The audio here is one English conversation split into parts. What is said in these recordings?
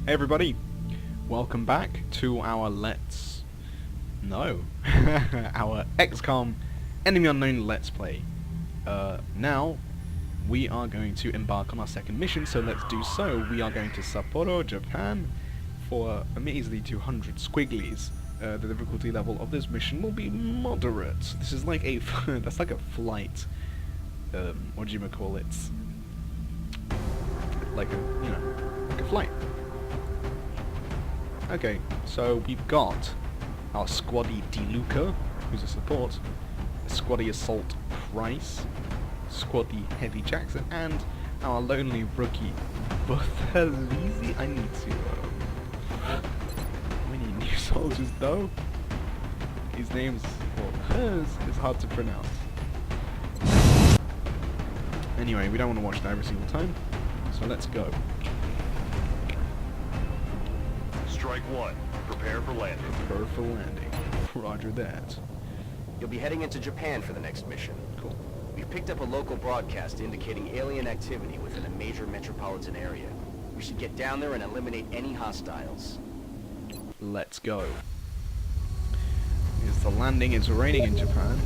Hey everybody, welcome back to our our XCOM Enemy Unknown Let's Play. Now, we are going to embark on our second mission, so let's do so. We are going to Sapporo, Japan, for a measly 200 squigglies. The difficulty level of this mission will be moderate. This is like a that's like a flight. What do you call it? Like a like a flight. Okay, so we've got our Squaddy DeLuca, who's a support, Squaddy Assault Price, Squaddy Heavy Jackson, and our lonely rookie Buthelisi. I need to we need new soldiers though. His name's, well, hers is hard to pronounce. Anyway, we don't want to watch that every single time, so let's go. Strike one. Prepare for landing. Prepare for landing. Roger that. You'll be heading into Japan for the next mission. Cool. We've picked up a local broadcast indicating alien activity within a major metropolitan area. We should get down there and eliminate any hostiles. Let's go. Here's the landing. It's raining in Japan.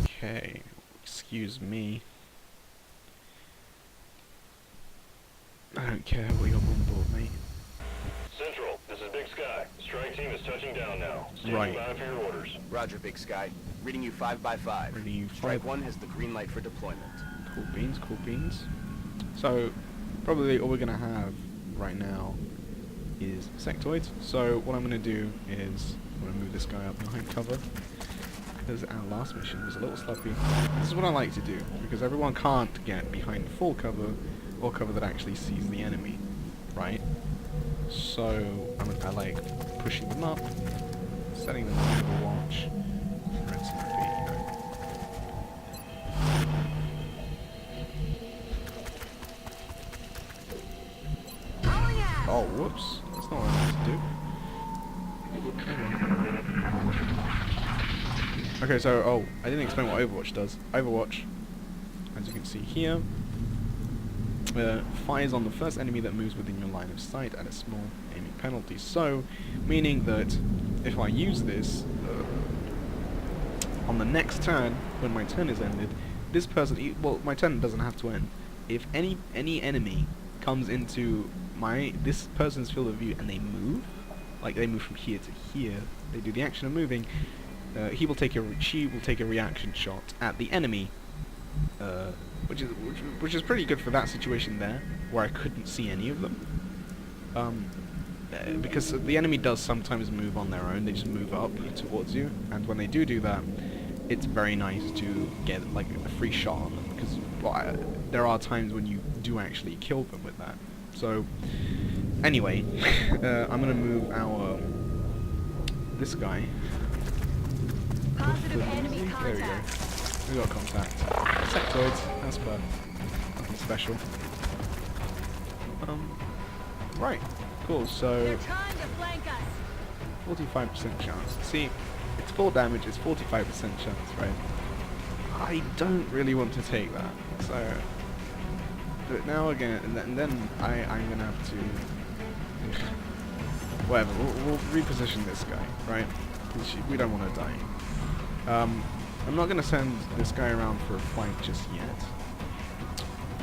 Okay. Excuse me. I don't care what you're on board, mate. Central, this is Big Sky. Strike team is touching down now. Right. Standing by for your orders. Roger, Big Sky. Reading you 5 by 5. Reading you Strike 5. 1 has the green light for deployment. Cool beans, cool beans. So, probably all we're going to have right now is sectoids. So, what I'm going to do is, I'm going to move this guy up behind cover, because our last mission was a little sloppy. This is what I like to do, because everyone can't get behind full cover, or cover that actually sees the enemy, right? So, I like pushing them up, setting them on overwatch, rinse and repeat, you know. Oh, whoops. That's not what I meant to do. Okay, so, oh, I didn't explain what Overwatch does. Overwatch, as you can see here, fires on the first enemy that moves within your line of sight at a small aiming penalty. So, meaning that if I use this, on the next turn, when my turn is ended, this person, well, my turn doesn't have to end. If any enemy comes into this person's field of view and they move, like they move from here to here, they do the action of moving, she will take a reaction shot at the enemy, which is pretty good for that situation there, where I couldn't see any of them. Because the enemy does sometimes move on their own, they just move up towards you, and when they do that, it's very nice to get like a free shot on them, because there are times when you do actually kill them with that. So, anyway, I'm gonna move this guy. Positive enemy There we go. contact. We got contact. Sectoids, as per. Nothing special. Right. Cool, so They're trying to flank us. 45% chance. See, it's full damage, it's 45% chance, right? I don't really want to take that. So do it now again, and then I'm gonna have to whatever, we'll reposition this guy, right? We don't want to die. I'm not going to send this guy around for a fight just yet.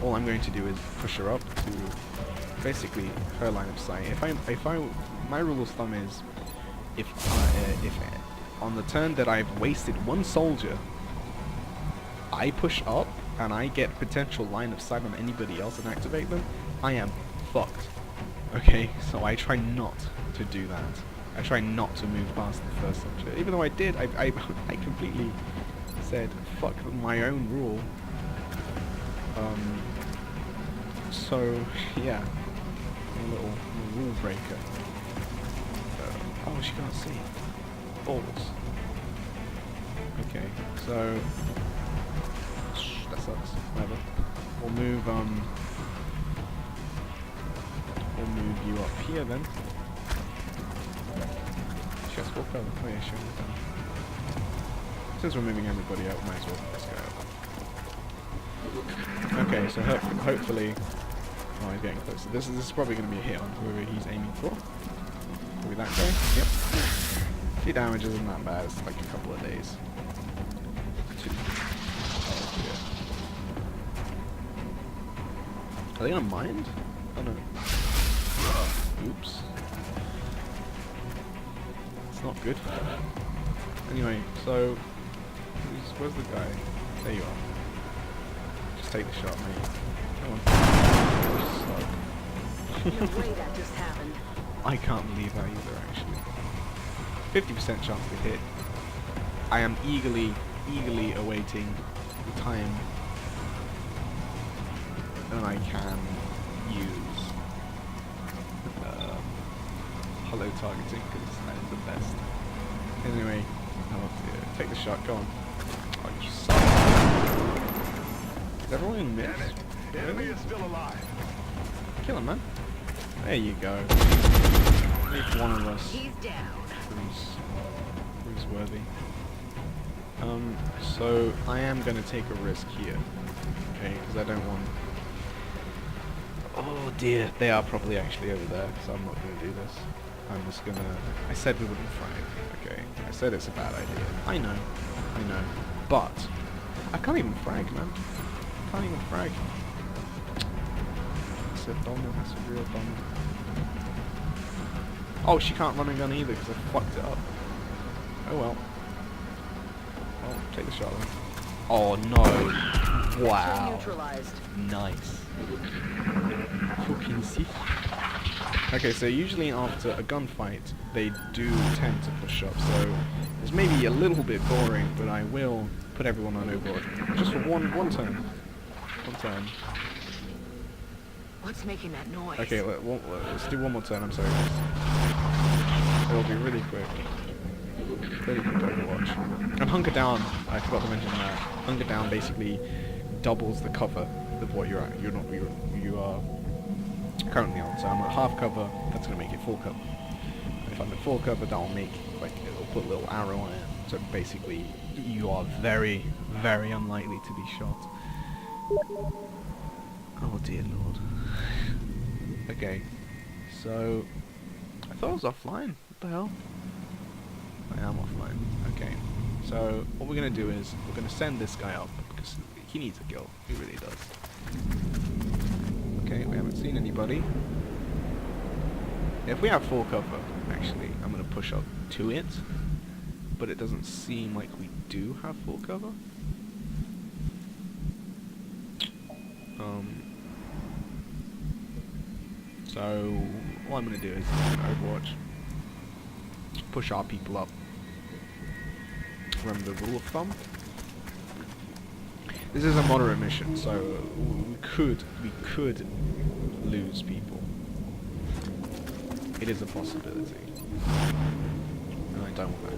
All I'm going to do is push her up to basically her line of sight. My rule of thumb is if on the turn that I've wasted one soldier, I push up and I get potential line of sight on anybody else and activate them, I am fucked. Okay, so I try not to do that. I try not to move past the first soldier. Even though I did, I completely said fuck my own rule. So yeah, a little rule breaker. Oh, she can't see. Balls. Okay, so that sucks. Whatever. We'll move you up here then. Just walk over. Oh yeah, sure. Since we're moving everybody out, might as well put this guy up. Okay, so hopefully Oh, he's getting closer. This is probably going to be a hit on whoever he's aiming for. Probably that guy. Yep. 2 damage isn't that bad. It's like a couple of days. 2. Oh dear. Are they gonna mind? Oh no. Oops. It's not good for them. Anyway, so where's the guy? There you are. Just take the shot, mate. Come on. No way that just happened. I can't believe that either, actually. 50% chance to hit. I am eagerly awaiting the time when I can use hollow targeting, because that is the best. Anyway, oh dear. Take the shot, go on. Oh, you suck. Is everyone in mid? The enemy is still alive. Kill him, man. There you go. Make one of us. He's down. Who's worthy. So I am going to take a risk here. Okay, because I don't want... Oh dear, they are probably actually over there, so I'm not going to do this. I'm just going to... I said we wouldn't frag. Okay, I said it's a bad idea. I know. But I can't even frag, man. I can't even frag. That's a bummer, that's a real bummer. Oh, she can't run and gun either because I fucked it up. Oh well. Oh, take the shot then. Oh no. Wow. Neutralized. Nice. Fucking sick. Okay, so usually after a gunfight, they do tend to push up, so it's maybe a little bit boring, but I will put everyone on Overwatch. Just for one turn. One turn. What's making that noise? Okay, let's do one more turn, I'm sorry guys. It'll be really quick. Really quick Overwatch. And Hunker Down, I forgot to mention that. Hunker Down basically doubles the cover of what you are currently on. So I'm at half cover, that's going to make it full cover. If I'm at full cover, that will make, like, it'll put a little arrow on it. So basically, you are very, very unlikely to be shot. Oh dear lord. Okay, so I thought I was offline. What the hell? I am offline. Okay, so what we're gonna do is we're gonna send this guy up because he needs a kill. He really does. Okay, we haven't seen anybody. If we have full cover, actually, I'm gonna push up to it, but it doesn't seem like we do have full cover. So what I'm going to do is Overwatch, push our people up. Remember the rule of thumb? This is a moderate mission, so we could lose people. It is a possibility, and I don't want that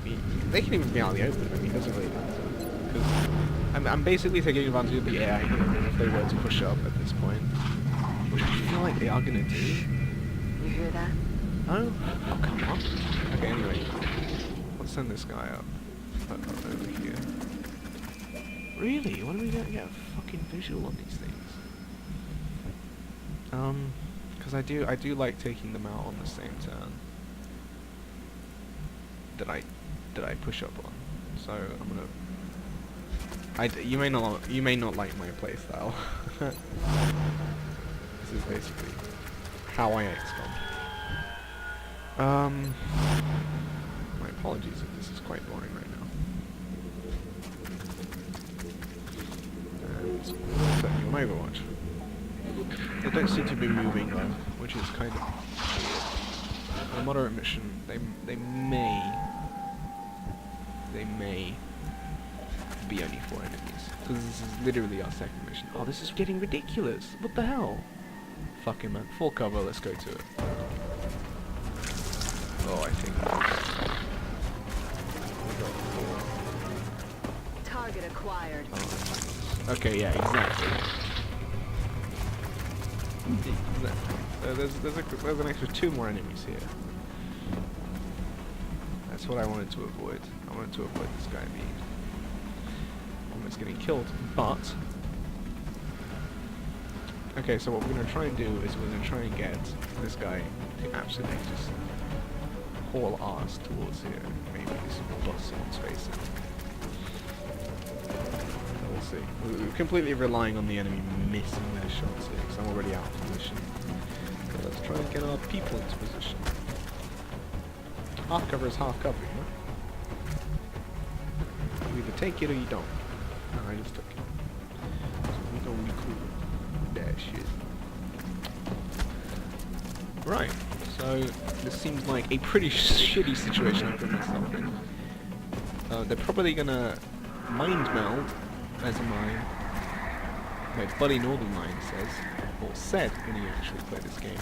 happening. They can even be out in the open. I mean, it doesn't really matter. Because I'm basically taking advantage of the AI here if they were to push up at this point, which I feel like they are gonna do. You hear that? Oh, oh come on. Okay, anyway, let's send this guy up over here. Really? What are we gonna get a fucking visual on these things? Because I do like taking them out on the same turn that I push up on. So I'm gonna. You may not like my playstyle. This is basically how I XCOM. My apologies if this is quite boring right now. And set you on Overwatch. They don't seem to be moving though, which is kind of weird. A moderate mission, they may be only 4 enemies, because this is literally our second mission. Oh, this is getting ridiculous. What the hell? Fucking man. Full cover, let's go to it. Oh, I think Target acquired. oh, okay, yeah, exactly. There's an extra 2 more enemies here. That's what I wanted to avoid. I wanted to avoid this guy being almost getting killed, but Okay, so what we're going to try and do is we're going to try and get this guy to absolutely just haul ass towards here. Maybe just bust someone's face in. We'll see. We're completely relying on the enemy missing their shots here, because I'm already out of position. Okay, let's try and get our people into position. Half cover is half cover, you know? You either take it or you don't. And I just took it. So we're gonna be cool with that shit. Right, so this seems like a pretty shitty situation I've put myself in. They're probably gonna mind meld as a mine. My buddy Northern Mine says, or said when he actually played this game.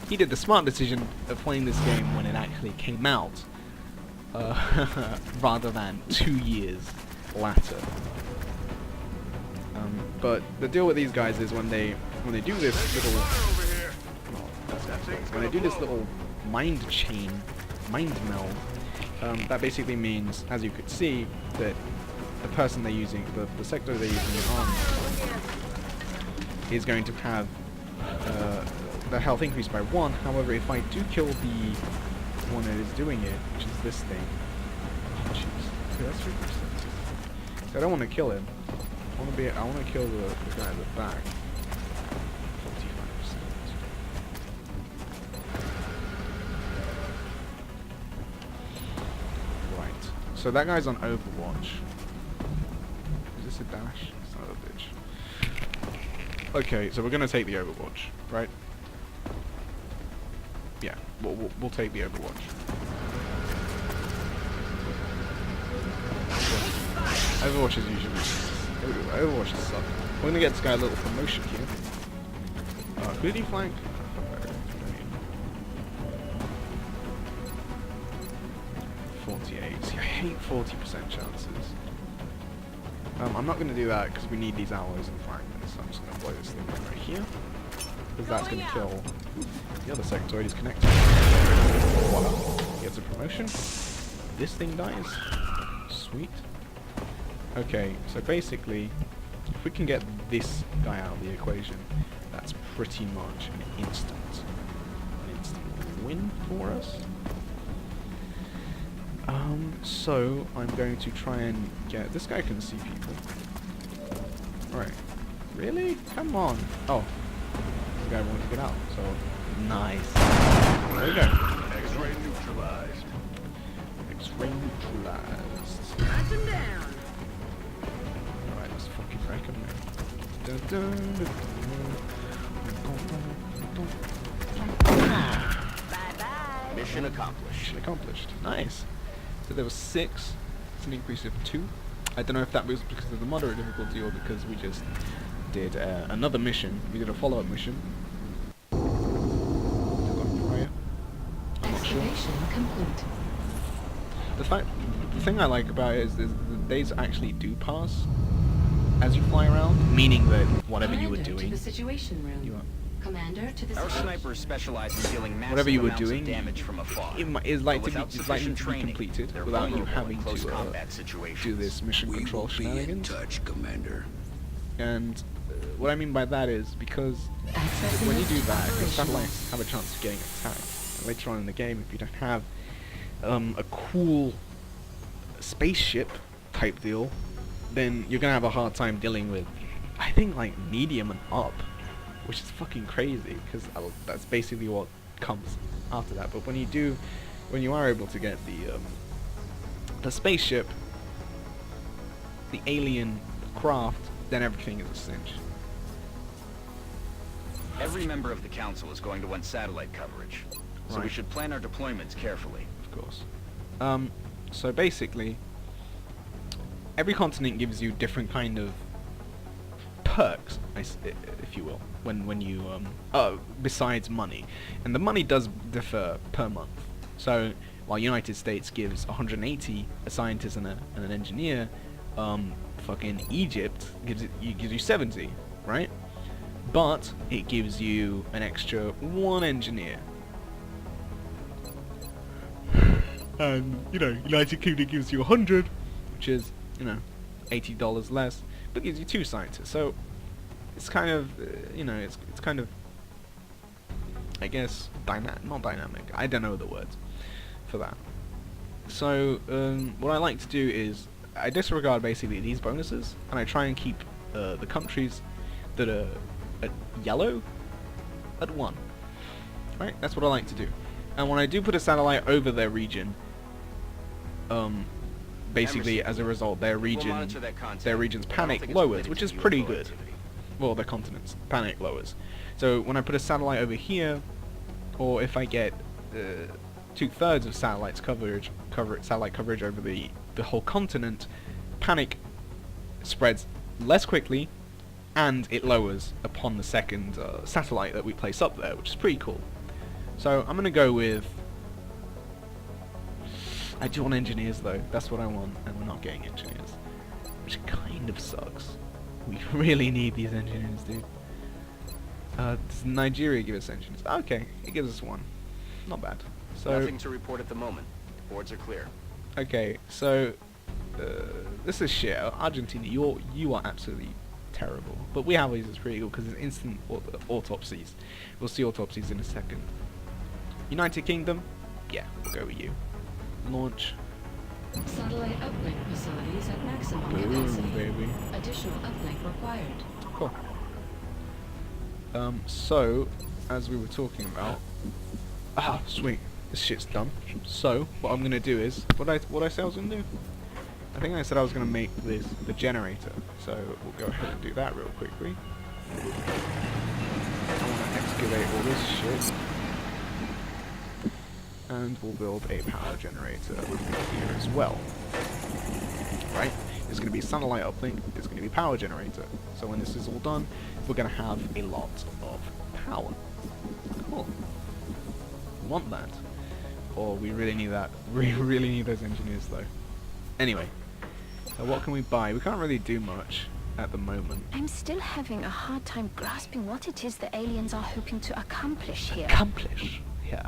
He did the smart decision of playing this game when it actually came out, rather than 2 years later. But the deal with these guys is when they do this little, when they do this little mind meld, that basically means, as you could see, that the person they're using, the sector they're using it on, is going to have the health increased by 1. However, if I do kill the one that is doing it, which is this thing, oh jeez, that's 3%. So I don't want to kill him. I want to kill the guy at the back. 45%. Right. So that guy's on Overwatch. Is this a dash? Son of a bitch. Okay, so we're gonna take the Overwatch, right? Yeah, we'll take the Overwatch. Overwatch is usually Overwatch is suck. We're gonna get this guy a little promotion here. Who did he flank? 48. See, I hate 40% chances. I'm not gonna do that because we need these alloys and fragments. So I'm just gonna blow this thing right here, because that's gonna kill the other sectoid is connected. Voila. He gets a promotion. This thing dies. Sweet. Okay, so basically, if we can get this guy out of the equation, that's pretty much an instant win for us. So I'm going to try and get this guy can see people. Alright. Really? Come on. Oh. The guy wants to get out, so nice. There we go. X-ray neutralized. X-ray neutralized. Hunt him down. Alright, let's fucking wreck him now. Dun, dun, dun, Bye-bye. Mission accomplished. Mission accomplished. Nice. So there was 6. It's an increase of 2. I don't know if that was because of the moderate difficulty or because we just did another mission. We did a follow-up mission. I'm not sure. Complete. The thing I like about it is the days actually do pass as you fly around, meaning that whatever you were Commander, doing, to the situation room. you are. Commander to the Our situation. snipers specialize in dealing massive Whatever you were amounts of doing, damage from afar. Is like But to be, without is likely sufficient to be training, completed they're without you vulnerable having in close to combat situations. do this mission We control will be in shenanigans. touch, Commander. And what I mean by that is because Accessing when you do this that, the operational. satellites have a chance of getting attacked. And later on in the game, if you don't have a cool spaceship type deal, then you're gonna have a hard time dealing with, I think, like medium and up, which is fucking crazy because that's basically what comes after that. But when you are able to get the spaceship, the alien craft, then everything is a cinch. Every member of the council is going to want satellite coverage, so we Right. should plan our deployments carefully. Of course. So basically, every continent gives you different kind of perks, if you will, when you besides money, and the money does differ per month. So while United States gives 180 a scientist and an engineer, fucking Egypt gives you 70, right? But it gives you an extra 1 engineer. And, United Kingdom gives you 100, which is, $80 less, but gives you 2 scientists. So, it's kind of, you know, it's kind of, I guess, not dynamic. I don't know the words for that. So, what I like to do is, I disregard basically these bonuses, and I try and keep the countries that are at yellow at 1. Right? That's what I like to do. And when I do put a satellite over their region, basically as a result, their region's panic lowers, which is pretty good. Well, their continent's panic lowers. So when I put a satellite over here, or if I get 2/3 of satellite coverage over the whole continent, panic spreads less quickly, and it lowers upon the second satellite that we place up there, which is pretty cool. So I'm gonna go with. I do want engineers though. That's what I want, and we're not getting engineers, which kind of sucks. We really need these engineers, dude. Does Nigeria give us engineers? Okay, it gives us 1. Not bad. So Nothing to report at the moment. Boards are clear. okay, so this is shit. Argentina, you are absolutely terrible. But we have these as pretty good because it's instant autopsies. We'll see autopsies in a second. United Kingdom, yeah, we'll go with you. Launch. Satellite uplink facilities at maximum Boom, capacity. baby. Additional uplink required. Cool. So, as we were talking about, sweet, this shit's done. So, what I'm gonna do is, what I say I was gonna do? I think I said I was gonna make this the generator. So we'll go ahead and do that real quickly. I wanna excavate all this shit, and we'll build a power generator here as well. Right? There's going to be satellite uplink, there's going to be power generator. So when this is all done, we're going to have a lot of power. Cool. We want that. Or we really need that. We really need those engineers though. Anyway, so what can we buy? We can't really do much at the moment. I'm still having a hard time grasping what it is the aliens are hoping to accomplish here. Accomplish? Yeah.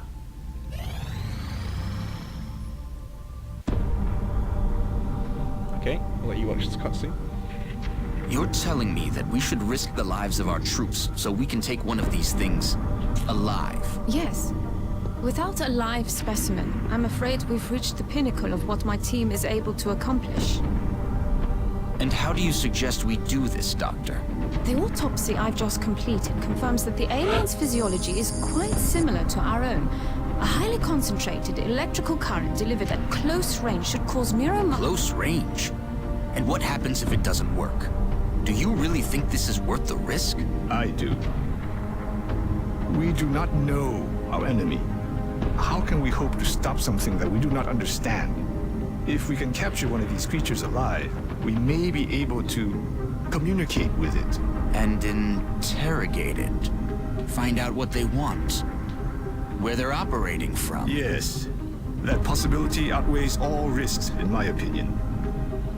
Okay, I'll let you watch this cutscene. You're telling me that we should risk the lives of our troops so we can take one of these things alive? Yes. Without a live specimen, I'm afraid we've reached the pinnacle of what my team is able to accomplish. And how do you suggest we do this, Doctor? The autopsy I've just completed confirms that the alien's physiology is quite similar to our own. A highly concentrated electrical current delivered at close range should cause Close range? And what happens if it doesn't work? Do you really think this is worth the risk? I do. We do not know our enemy. How can we hope to stop something that we do not understand? If we can capture one of these creatures alive, we may be able to communicate with it. And interrogate it. Find out what they want. Where they're operating from. Yes. That possibility outweighs all risks, in my opinion.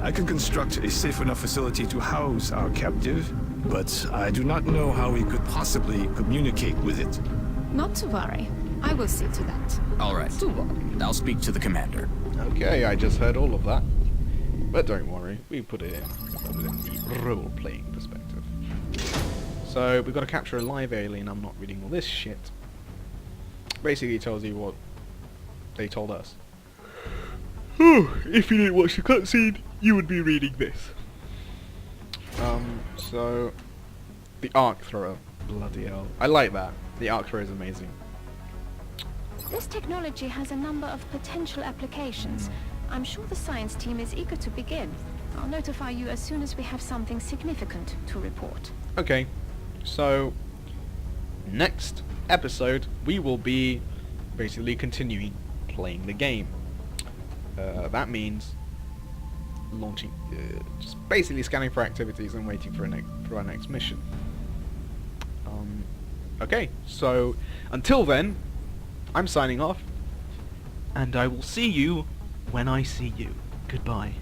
I can construct a safe enough facility to house our captive, but I do not know how we could possibly communicate with it. Not to worry. I will see to that. All right. I'll speak to the commander. Okay, I just heard all of that. But don't worry, we put it in the role-playing perspective. So, we've got to capture a live alien. I'm not reading all this shit. Basically tells you what they told us. If you didn't watch the cutscene, you would be reading this. So the arc thrower, bloody hell, I like that. The arc thrower is amazing. This technology has a number of potential applications. I'm sure the science team is eager to begin. I'll notify you as soon as we have something significant to report. Okay, so next episode we will be basically continuing playing the game. That means launching, just basically scanning for activities and waiting for our next mission. Okay, so until then, I'm signing off, and I will see you when I see you. Goodbye.